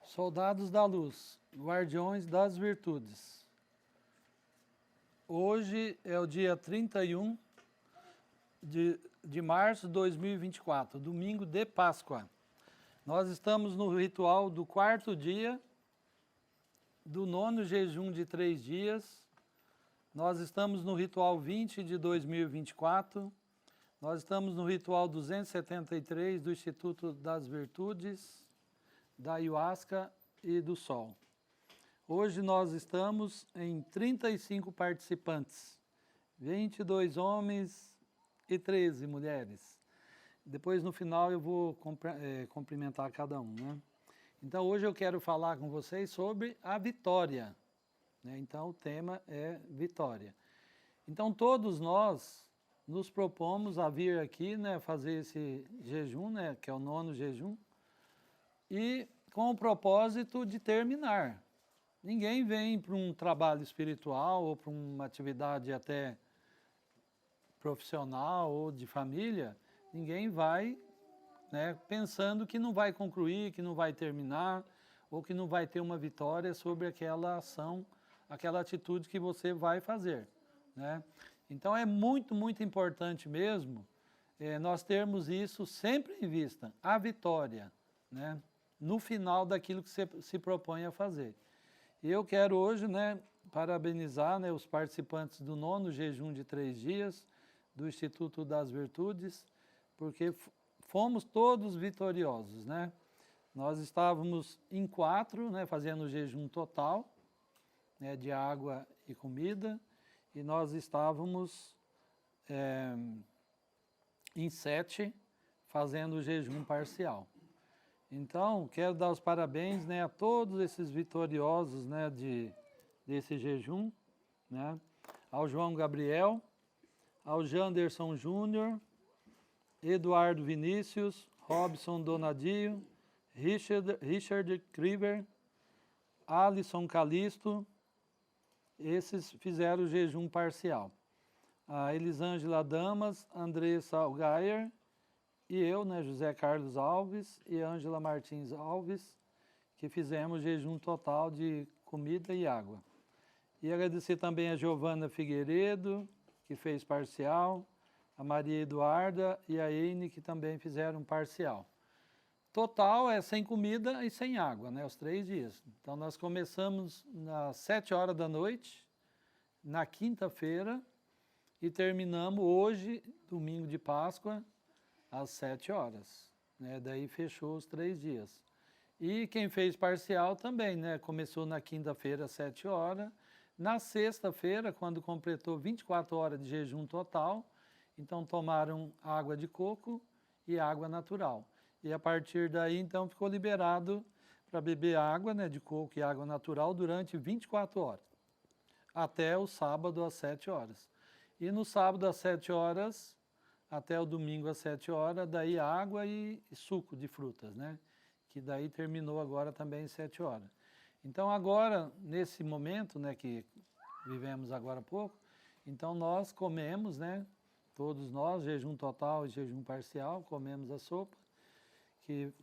Soldados da luz, guardiões das virtudes. Hoje é o dia 31 de março de 2024, domingo de Páscoa. Nós estamos no ritual do quarto dia do nono jejum de 3 dias. Nós estamos no ritual 20 de 2024. Nós estamos no ritual 273 do Instituto das Virtudes, da Ayahuasca e do Sol. Hoje nós estamos em 35 participantes, 22 homens e 13 mulheres. Depois, no final, eu vou cumprimentar cada um, né? Então, hoje eu quero falar com vocês sobre a vitória, né? Então, o tema é vitória. Então, todos nós nos propomos a vir aqui, né, fazer esse jejum, né, que é o nono jejum, e com o propósito de terminar. Ninguém vem para um trabalho espiritual ou para uma atividade até profissional ou de família, ninguém vai, né, pensando que não vai concluir, que não vai terminar, ou que não vai ter uma vitória sobre aquela ação, aquela atitude que você vai fazer, né? Então é muito, muito importante mesmo nós termos isso sempre em vista, a vitória, né, no final daquilo que você se propõe a fazer. E eu quero hoje, né, parabenizar, né, os participantes do nono jejum de 3 dias do Instituto das Virtudes, porque fomos todos vitoriosos, né? Nós estávamos em 4, né, fazendo o jejum total, né, de água e comida, e nós estávamos em 7, fazendo o jejum parcial. Então, quero dar os parabéns, né, a todos esses vitoriosos, né, desse jejum, né, ao João Gabriel, ao Janderson Júnior, Eduardo Vinícius, Robson Donadio, Richard Kriver, Alisson Calisto, esses fizeram o jejum parcial. A Elisângela Damas, Andressa Algayer e eu, né, José Carlos Alves e Ângela Martins Alves, que fizemos jejum total de comida e água. E agradecer também a Giovana Figueiredo, que fez parcial, a Maria Eduarda e a Eine, que também fizeram parcial. Total é sem comida e sem água, né, os 3 dias. Então nós começamos às 7 horas da noite, na quinta-feira, e terminamos hoje, domingo de Páscoa, às 7 horas. Né, daí fechou os 3 dias. E quem fez parcial também, né, começou na quinta-feira às 7 horas, na sexta-feira, quando completou 24 horas de jejum total, então tomaram água de coco e água natural. E a partir daí, então, ficou liberado para beber água, né, de coco e água natural durante 24 horas, até o sábado às 7 horas. E no sábado às 7 horas, até o domingo às 7 horas, daí água e suco de frutas, né, que daí terminou agora também às 7 horas. Então agora, nesse momento, né, que vivemos agora há pouco, então nós comemos, né, todos nós, jejum total e jejum parcial, comemos a sopa, que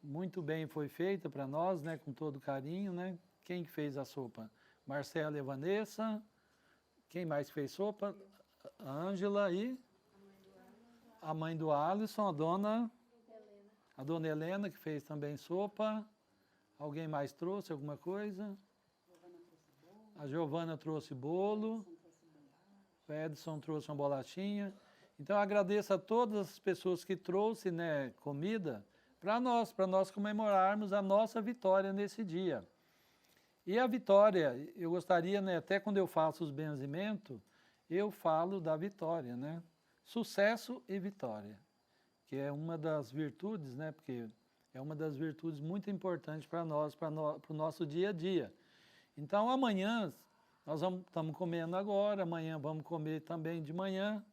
muito bem foi feita para nós, né, com todo carinho, né. Quem que fez a sopa? Marcela e Vanessa. Quem mais fez sopa? A Ângela e a mãe do Alisson, a dona Helena, que fez também sopa. Alguém mais trouxe alguma coisa? A Giovana trouxe bolo. O Edson trouxe uma bolachinha. Então, eu agradeço a todas as pessoas que trouxeram, né, comida para nós comemorarmos a nossa vitória nesse dia. E a vitória, eu gostaria, né, até quando eu faço os benzimentos, eu falo da vitória, né? Sucesso e vitória, que é uma das virtudes, né, porque é uma das virtudes muito importantes para nós, para o nosso dia a dia. Então, amanhã, nós estamos comendo agora, amanhã vamos comer também de manhã,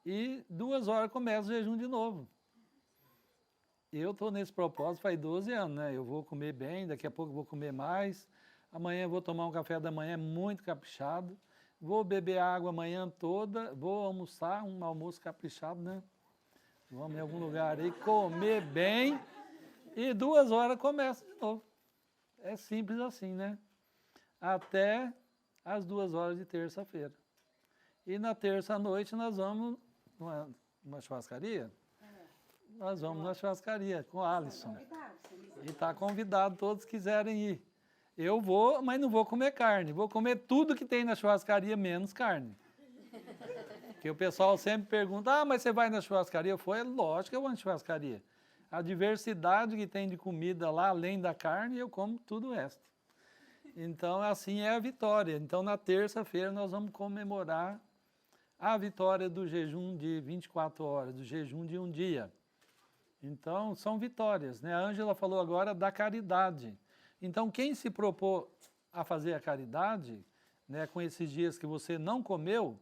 e 2 horas começa o jejum de novo. Eu estou nesse propósito faz 12 anos, né? Eu vou comer bem, daqui a pouco eu vou comer mais, amanhã eu vou tomar um café da manhã muito caprichado, vou beber água a manhã toda, vou almoçar, um almoço caprichado, né? Vamos em algum lugar aí comer bem, e 2 horas começa de novo. É simples assim, né? Até às 2 horas de terça-feira. E na terça-noite nós vamos numa churrascaria. Nós vamos na churrascaria com o Alisson. E está convidado, todos quiserem ir. Eu vou, mas não vou comer carne. Vou comer tudo que tem na churrascaria, menos carne. Porque o pessoal sempre pergunta, mas você vai na churrascaria? Eu falo, é lógico que eu vou na churrascaria. A diversidade que tem de comida lá, além da carne, eu como tudo o resto. Então, assim é a vitória. Então, na terça-feira, nós vamos comemorar a vitória do jejum de 24 horas, do jejum de um dia. Então, são vitórias, né? A Ângela falou agora da caridade. Então, quem se propôs a fazer a caridade, né, com esses dias que você não comeu,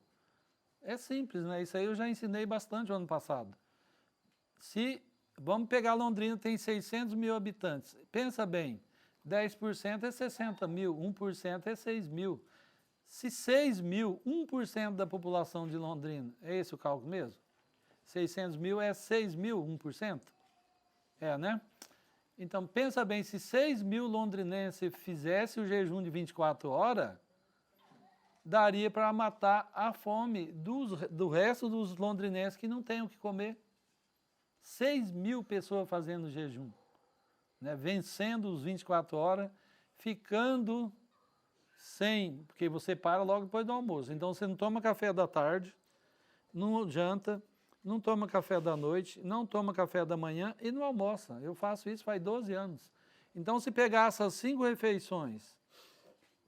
é simples, né? Isso aí eu já ensinei bastante no ano passado. Vamos pegar Londrina, tem 600 mil habitantes. Pensa bem, 10% é 60 mil, 1% é 6 mil. Se 6 mil, 1% da população de Londrina, é esse o cálculo mesmo? 600 mil é 6 mil, 1%? É, né? Então, pensa bem, se 6 mil londrinenses fizessem o jejum de 24 horas, daria para matar a fome do resto dos londrinenses que não têm o que comer. 6 mil pessoas fazendo jejum, né? Vencendo os 24 horas, ficando sem, porque você para logo depois do almoço. Então, você não toma café da tarde, não janta, não toma café da noite, não toma café da manhã e não almoça. Eu faço isso faz 12 anos. Então, se pegar essas 5 refeições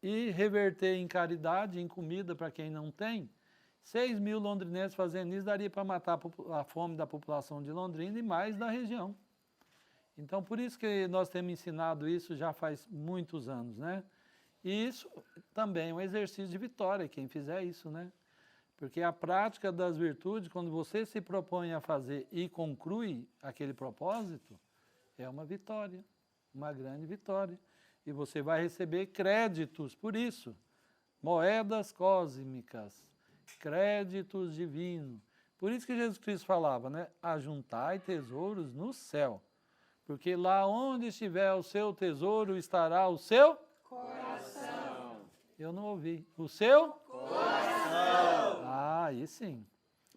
e reverter em caridade, em comida para quem não tem, 6 mil londrinenses fazendo isso daria para matar a fome da população de Londrina e mais da região. Então, por isso que nós temos ensinado isso já faz muitos anos, né? E isso também é um exercício de vitória, quem fizer isso, né? Porque a prática das virtudes, quando você se propõe a fazer e conclui aquele propósito, é uma vitória, uma grande vitória. E você vai receber créditos por isso, moedas cósmicas, créditos divinos. Por isso que Jesus Cristo falava, né? Ajuntai tesouros no céu, porque lá onde estiver o seu tesouro estará o seu coração. Eu não ouvi. O seu coração. Ah, aí sim.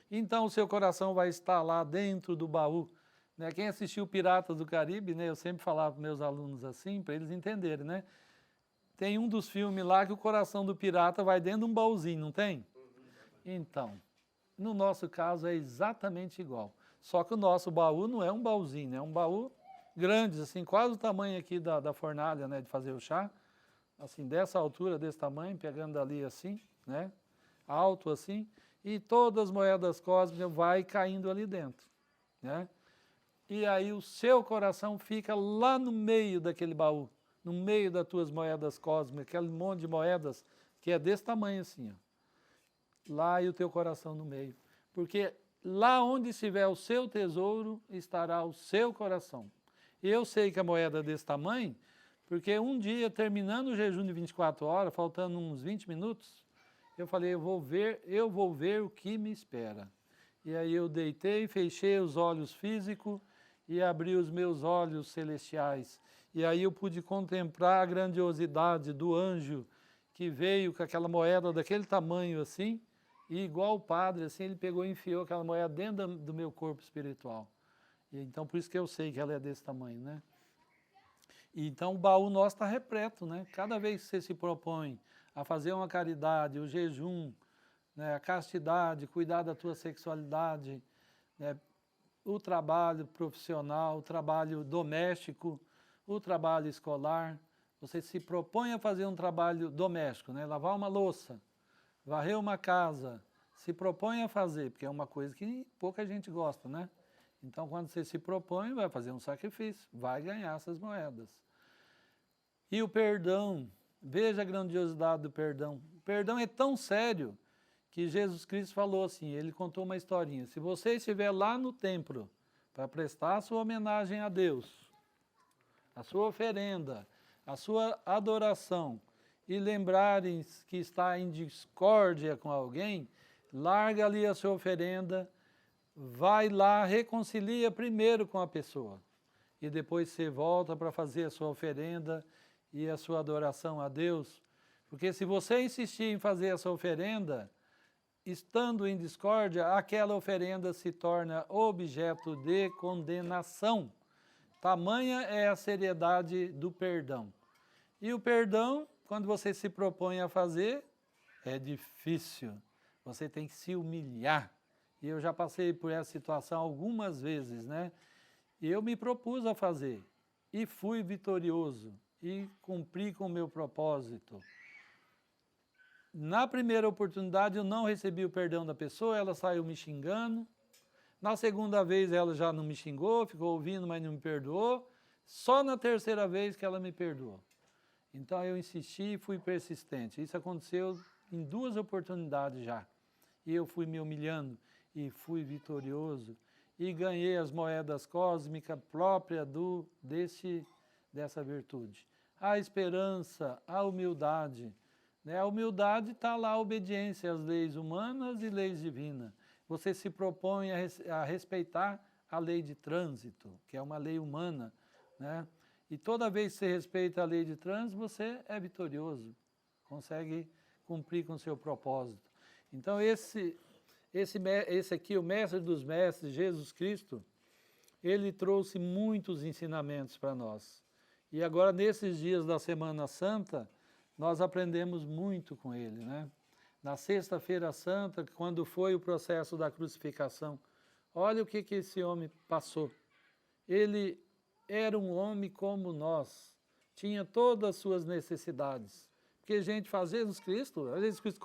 Então o seu coração vai estar lá dentro do baú. Né? Quem assistiu Piratas do Caribe, né? Eu sempre falava para meus alunos assim, para eles entenderem, né? Tem um dos filmes lá que o coração do pirata vai dentro de um baúzinho, não tem? Então, no nosso caso é exatamente igual. Só que o nosso baú não é um baúzinho, é um baú grande, assim, quase o tamanho aqui da fornalha, né, de fazer o chá. Assim, dessa altura, desse tamanho, pegando ali assim, né? Alto assim. E todas as moedas cósmicas vai caindo ali dentro, né? E aí o seu coração fica lá no meio daquele baú, no meio das tuas moedas cósmicas, aquele monte de moedas que é desse tamanho assim, ó. Lá e o teu coração no meio. Porque lá onde estiver o seu tesouro, estará o seu coração. E eu sei que a moeda é desse tamanho, porque um dia, terminando o jejum de 24 horas, faltando uns 20 minutos, eu falei, eu vou ver o que me espera. E aí eu deitei, fechei os olhos físicos e abri os meus olhos celestiais. E aí eu pude contemplar a grandiosidade do anjo que veio com aquela moeda daquele tamanho assim, e igual o padre, assim, ele pegou e enfiou aquela moeda dentro do meu corpo espiritual. E então, por isso que eu sei que ela é desse tamanho, né? E então, o baú nosso está repleto, né? Cada vez que você se propõe a fazer uma caridade, o jejum, né, a castidade, cuidar da tua sexualidade, né, o trabalho profissional, o trabalho doméstico, o trabalho escolar, você se propõe a fazer um trabalho doméstico, né, lavar uma louça, varrer uma casa, se propõe a fazer, porque é uma coisa que pouca gente gosta, né? Então, quando você se propõe, vai fazer um sacrifício, vai ganhar essas moedas. E o perdão, veja a grandiosidade do perdão. O perdão é tão sério que Jesus Cristo falou assim, ele contou uma historinha. Se você estiver lá no templo para prestar a sua homenagem a Deus, a sua oferenda, a sua adoração, e lembrarem que está em discórdia com alguém, larga ali a sua oferenda, vai lá, reconcilia primeiro com a pessoa. E depois você volta para fazer a sua oferenda e a sua adoração a Deus, porque se você insistir em fazer essa oferenda, estando em discórdia, aquela oferenda se torna objeto de condenação. Tamanha é a seriedade do perdão. E o perdão, quando você se propõe a fazer, é difícil. Você tem que se humilhar. E eu já passei por essa situação algumas vezes, né? E eu me propus a fazer. E fui vitorioso. E cumpri com o meu propósito. Na primeira oportunidade eu não recebi o perdão da pessoa, ela saiu me xingando. Na segunda vez ela já não me xingou, ficou ouvindo, mas não me perdoou. Só na terceira vez que ela me perdoou. Então eu insisti e fui persistente. Isso aconteceu em 2 oportunidades já. E eu fui me humilhando e fui vitorioso. E ganhei as moedas cósmicas próprias dessa virtude. A esperança, a humildade. A humildade está lá, a obediência às leis humanas e leis divinas. Você se propõe a respeitar a lei de trânsito, que é uma lei humana, né? E toda vez que você respeita a lei de trânsito, você é vitorioso, consegue cumprir com o seu propósito. Então esse aqui, o Mestre dos Mestres, Jesus Cristo, ele trouxe muitos ensinamentos para nós. E agora, nesses dias da Semana Santa, nós aprendemos muito com ele, né? Na Sexta-feira Santa, quando foi o processo da crucificação, olha o que esse homem passou. Ele era um homem como nós, tinha todas as suas necessidades. Porque, gente, Jesus Cristo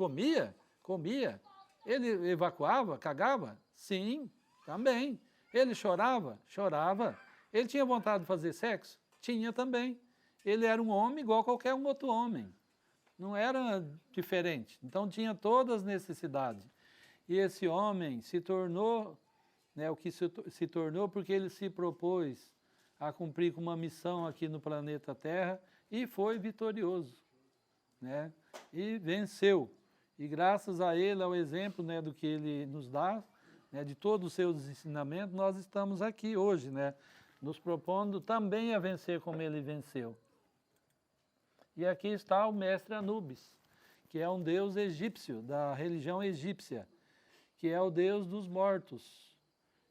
comia, ele evacuava, cagava? Sim, também. Ele chorava? Chorava. Ele tinha vontade de fazer sexo? Tinha também. Ele era um homem igual a qualquer um outro homem. Não era diferente. Então tinha todas as necessidades. E esse homem se tornou, né, o que se tornou porque ele se propôs a cumprir com uma missão aqui no planeta Terra e foi vitorioso, né? E venceu. E graças a ele, ao exemplo, né, do que ele nos dá, né, de todos os seus ensinamentos, nós estamos aqui hoje, né, nos propondo também a vencer como ele venceu. E aqui está o mestre Anubis, que é um deus egípcio, da religião egípcia, que é o deus dos mortos,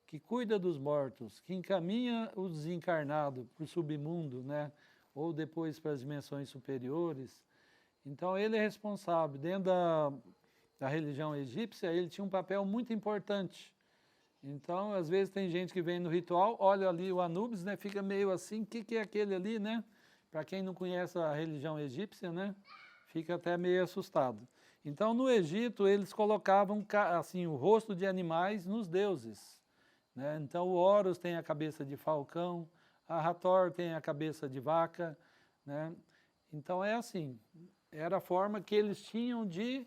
que cuida dos mortos, que encaminha o desencarnado para o submundo, né? Ou depois para as dimensões superiores. Então ele é responsável. Dentro da religião egípcia, ele tinha um papel muito importante. Então, às vezes tem gente que vem no ritual, olha ali o Anubis, né? Fica meio assim, o que é aquele ali, né? Para quem não conhece a religião egípcia, né? Fica até meio assustado. Então, no Egito, eles colocavam assim, o rosto de animais nos deuses, né? Então, o Horus tem a cabeça de falcão, a Hathor tem a cabeça de vaca, né? Então, é assim, era a forma que eles tinham de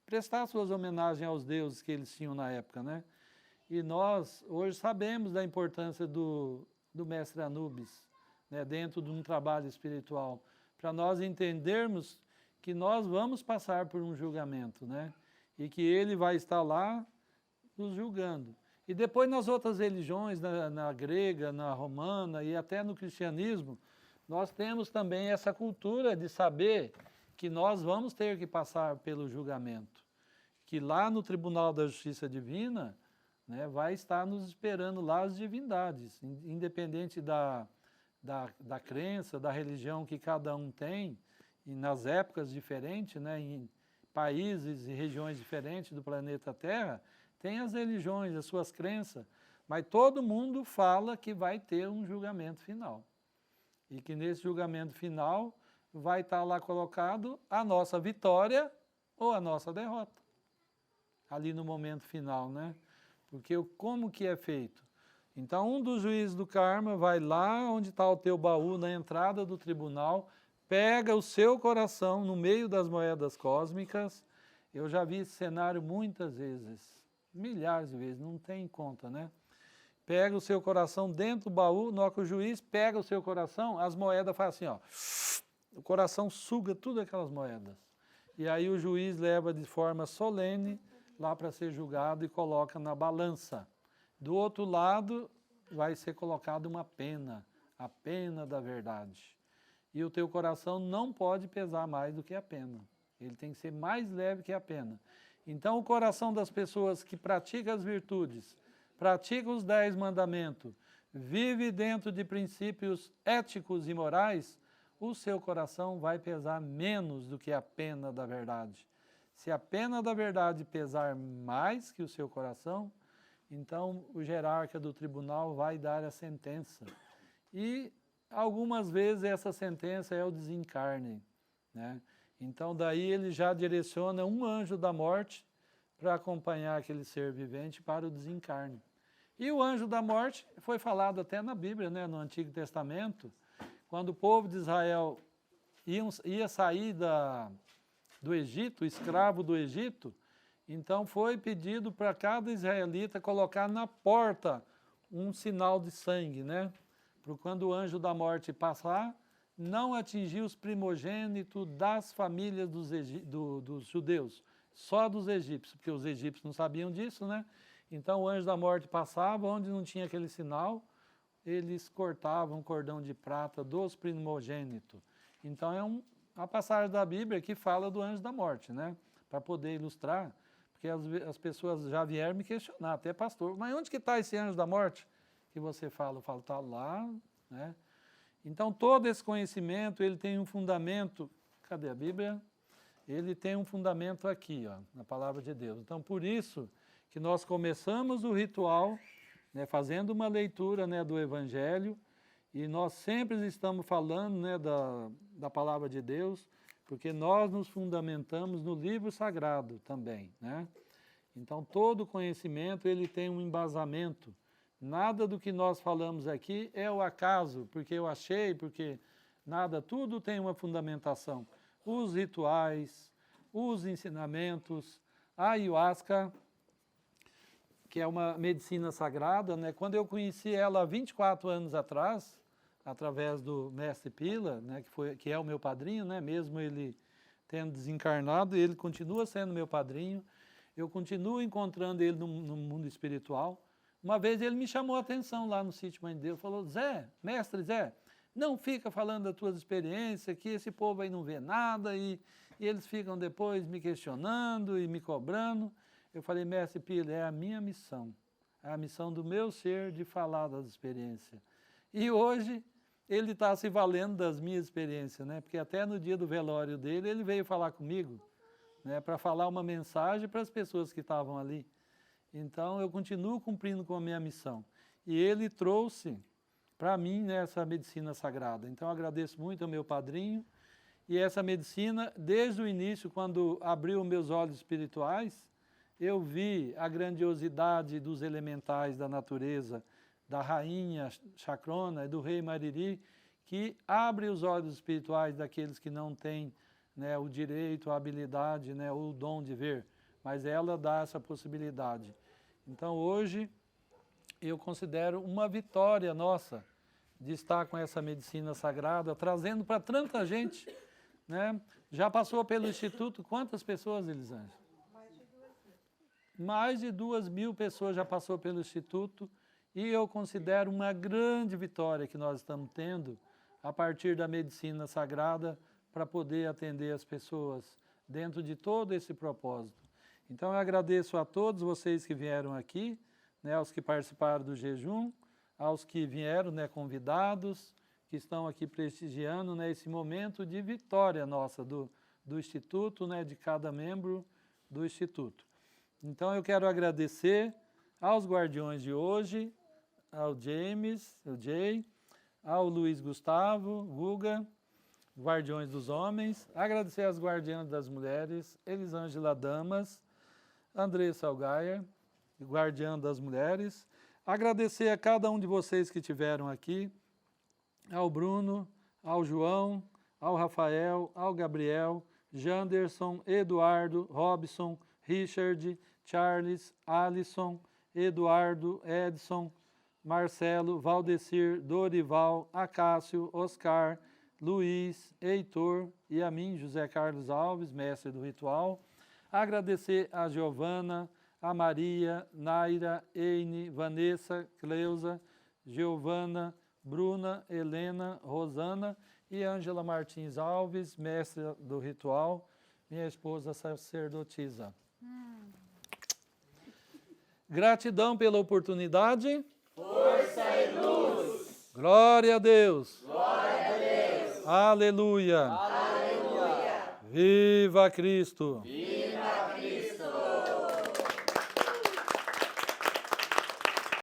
prestar suas homenagens aos deuses que eles tinham na época, né? E nós, hoje, sabemos da importância do mestre Anubis, né, dentro de um trabalho espiritual, para nós entendermos que nós vamos passar por um julgamento, né, e que ele vai estar lá nos julgando. E depois nas outras religiões, na grega, na romana e até no cristianismo, nós temos também essa cultura de saber que nós vamos ter que passar pelo julgamento, que lá no Tribunal da Justiça Divina, né, vai estar nos esperando lá as divindades, independente da crença, da religião que cada um tem, e nas épocas diferentes, né, em países e regiões diferentes do planeta Terra, tem as religiões, as suas crenças, mas todo mundo fala que vai ter um julgamento final. E que nesse julgamento final vai estar lá colocado a nossa vitória ou a nossa derrota. Ali no momento final, né? Porque como que é feito? Então, um dos juízes do karma vai lá onde está o teu baú, na entrada do tribunal, pega o seu coração no meio das moedas cósmicas. Eu já vi esse cenário muitas vezes, milhares de vezes, não tem conta, né? Pega o seu coração dentro do baú, na hora que o juiz pega o seu coração, as moedas fazem assim, ó, o coração suga tudo aquelas moedas. E aí o juiz leva de forma solene lá para ser julgado e coloca na balança. Do outro lado vai ser colocada uma pena, a pena da verdade. E o teu coração não pode pesar mais do que a pena. Ele tem que ser mais leve que a pena. Então, o coração das pessoas que praticam as virtudes, praticam os 10 mandamentos, vive dentro de princípios éticos e morais, o seu coração vai pesar menos do que a pena da verdade. Se a pena da verdade pesar mais que o seu coração, então o hierarca do tribunal vai dar a sentença. E algumas vezes essa sentença é o desencarne, né? Então daí ele já direciona um anjo da morte para acompanhar aquele ser vivente para o desencarne. E o anjo da morte foi falado até na Bíblia, né, no Antigo Testamento, quando o povo de Israel ia sair do Egito, escravo do Egito, então foi pedido para cada israelita colocar na porta um sinal de sangue, né? Para quando o anjo da morte passar, não atingir os primogênitos das famílias dos judeus, só dos egípcios, porque os egípcios não sabiam disso, né? Então o anjo da morte passava, onde não tinha aquele sinal, eles cortavam um cordão de prata dos primogênitos. Então é uma passagem da Bíblia que fala do anjo da morte, né? Para poder ilustrar, porque as pessoas já vieram me questionar, até pastor, mas onde que está esse anjo da morte que você fala? Eu falo, está lá, né? Então todo esse conhecimento, ele tem um fundamento, cadê a Bíblia? Ele tem um fundamento aqui, ó, na palavra de Deus. Então por isso que nós começamos o ritual, né, fazendo uma leitura, né, do Evangelho, e nós sempre estamos falando, né, da palavra de Deus, porque nós nos fundamentamos no livro sagrado também, né? Então todo conhecimento ele tem um embasamento. Nada do que nós falamos aqui é o acaso, porque eu achei, porque nada, tudo tem uma fundamentação. Os rituais, os ensinamentos, a ayahuasca, que é uma medicina sagrada, né? Quando eu conheci ela há 24 anos atrás, através do mestre Pila, né? que é o meu padrinho, né? Mesmo ele tendo desencarnado, ele continua sendo meu padrinho, eu continuo encontrando ele no mundo espiritual. Uma vez ele me chamou a atenção lá no sítio Mãe de Deus, falou, Zé, mestre Zé, não fica falando das tuas experiências, que esse povo aí não vê nada, e eles ficam depois me questionando e me cobrando. Eu falei, mestre Pila, é a minha missão, é a missão do meu ser de falar das experiências. E hoje ele está se valendo das minhas experiências, né? Porque até no dia do velório dele, ele veio falar comigo, né? Para falar uma mensagem para as pessoas que estavam ali. Então eu continuo cumprindo com a minha missão. E ele trouxe para mim, né, essa medicina sagrada. Então eu agradeço muito ao meu padrinho. E essa medicina, desde o início, quando abriu meus olhos espirituais, eu vi a grandiosidade dos elementais da natureza, da rainha Chacrona e do rei Mariri, que abre os olhos espirituais daqueles que não têm, né, o direito, a habilidade, né, o dom de ver, mas ela dá essa possibilidade. Então hoje eu considero uma vitória nossa de estar com essa medicina sagrada, trazendo para tanta gente, né? Já passou pelo Instituto quantas pessoas, Elisângela? Mais de 2.000 pessoas já passou pelo Instituto, e eu considero uma grande vitória que nós estamos tendo a partir da medicina sagrada para poder atender as pessoas dentro de todo esse propósito. Então eu agradeço a todos vocês que vieram aqui, né, aos que participaram do jejum, aos que vieram, né, convidados, que estão aqui prestigiando, né, esse momento de vitória nossa do Instituto, né, de cada membro do Instituto. Então eu quero agradecer aos guardiões de hoje, ao James, ao Jay, ao Luiz Gustavo, Guga, guardiões dos homens, agradecer às guardiãs das mulheres, Elisângela Damas, Andressa Algaia, guardiã das mulheres, agradecer a cada um de vocês que estiveram aqui, ao Bruno, ao João, ao Rafael, ao Gabriel, Janderson, Eduardo, Robson, Richard, Charles, Alisson, Eduardo, Edson, Marcelo, Valdecir, Dorival, Acácio, Oscar, Luiz, Heitor e a mim, José Carlos Alves, mestre do ritual. Agradecer a Giovana, a Maria, Naira, Eine, Vanessa, Cleusa, Giovana, Bruna, Helena, Rosana e Ângela Martins Alves, mestre do ritual, minha esposa sacerdotisa. Gratidão pela oportunidade. Força e luz. Glória a Deus. Glória a Deus. Aleluia. Aleluia. Viva Cristo. Viva